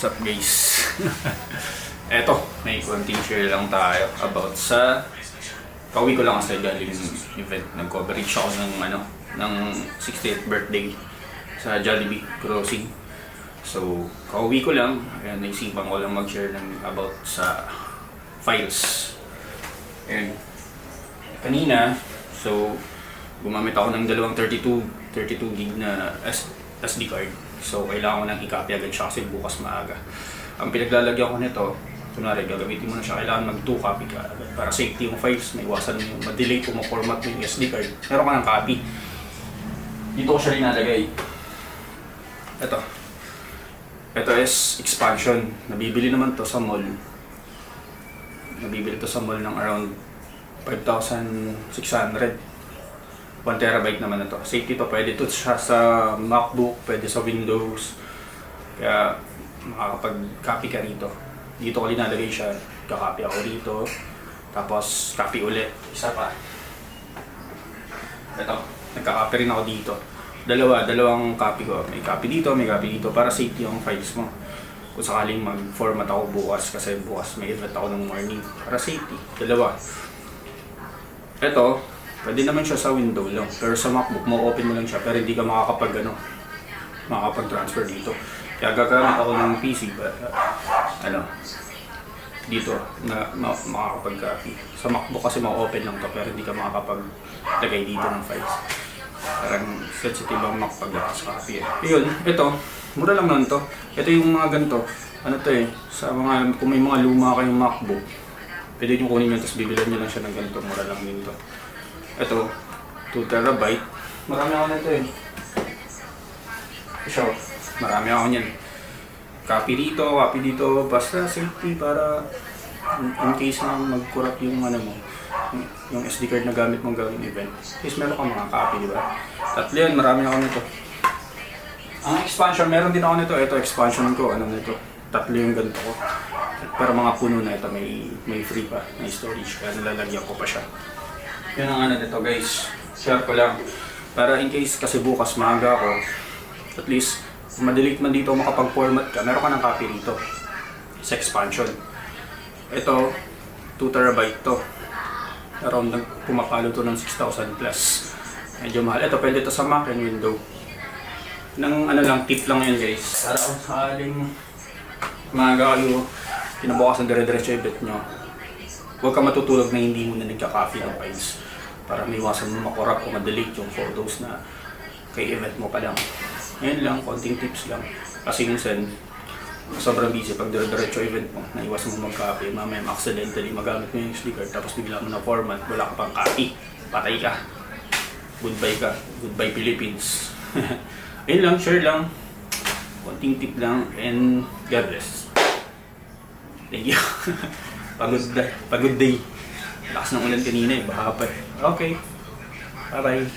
What's up guys? Eto, may konting share lang tayo about sa pauwi ko lang kasi galing event. Nag-coverage ako ng 60th birthday sa Jollibee Crossing. So, pauwi ko lang, ayan, naisipan ko lang mag-share about sa files. And kanina, so gumamit ako ng dalawang 32 gig na SD card. So, kailangan ko nang i-copy agad siya kasi bukas maaga. Ang pinaglalagyan ko nito, kunwari gagamitin mo na siya, kailangan mag 2 copy ka agad para safety yung files, may iwasan mo yung ma-delay kung ma-format mo yung SD card. Meron ka ng copy. Dito ko siya rinalagay. Ito is expansion. Nabibili naman to sa mall. Nabibili to sa mall ng around 5,600. 1 terabyte naman na to. Safety to, pwede to siya sa MacBook, pwede sa Windows. Kaya makakapag-copy ka rito. Dito ko linalagay siya, kakopy ako dito. Tapos copy ulit. Isa pa. Ito, nagka-copy rin ako dito. Dalawang copy ko. May copy dito, may copy dito para safety yung files mo. Kung sakaling mag-format ako bukas, kasi bukas may event ako ng morning. Para safety, dalawa. Ito, pwede naman siya sa window lang, pero sa MacBook mo open mo lang siya, pero hindi ka makakapag-transfer dito. Kaya gagamit ako ng PC dito na makakapag-copy. Sa MacBook kasi ma-open lang to, pero hindi ka makakapaglagay dito ng files. Parang sensitive ang Mac pag copy. Yun, ito, mura lang naman to. Ito yung mga ganito, sa mga, kung may mga luma kayong MacBook, pwede nyo kunin yun, tapos bibilan nyo lang siya ng ganito, mura lang din to. Ito, 2 terabyte. Marami ako nito So, marami ako niyan. Copy dito, basta safety para in case na mag-corrupt yung yung SD card na gamit mong gawing event. At meron ka mga copy, di ba? Tatlo yan, marami ako nito. Ang expansion, meron din ako nito. Ito, expansion ko, nito. Tatlo yung ganito ko. Pero mga puno na ito, may free pa, may storage. Kaya nalalagyan ko pa siya. Yun ang nito guys, share ko lang para in case kasi bukas maaga ako, at least kung ma-delete man dito makapag-format ka, meron ka ng copy dito sa expansion. Ito 2 terabyte to, around pumapalo to ng 6,000 plus, medyo mahal. Ito pwede to sa Mac and Windows ng tip lang yun guys, para kung sakaling maaga kayo kinabukasan dire-diretso yung bet nyo, huwag ka matutulog na hindi mo na nagka-copy ng files para may iwasan mo makorap o ma-delete yung photos na kay event mo pa lang. Ngayon lang, konting tips lang. Kasi minsan, sobrang busy pag dire-diretso event mo, naiwasan mo mag-copy, mamaya accidentally magamit mo yung SD card tapos bigla mo na format, wala ka pang copy, patay ka. Goodbye Philippines. Ayun lang, share lang, konting tip lang, and God bless. Thank you. Pagod day. Lakas ng ulan kanina baha pa. Okay. Bye-bye.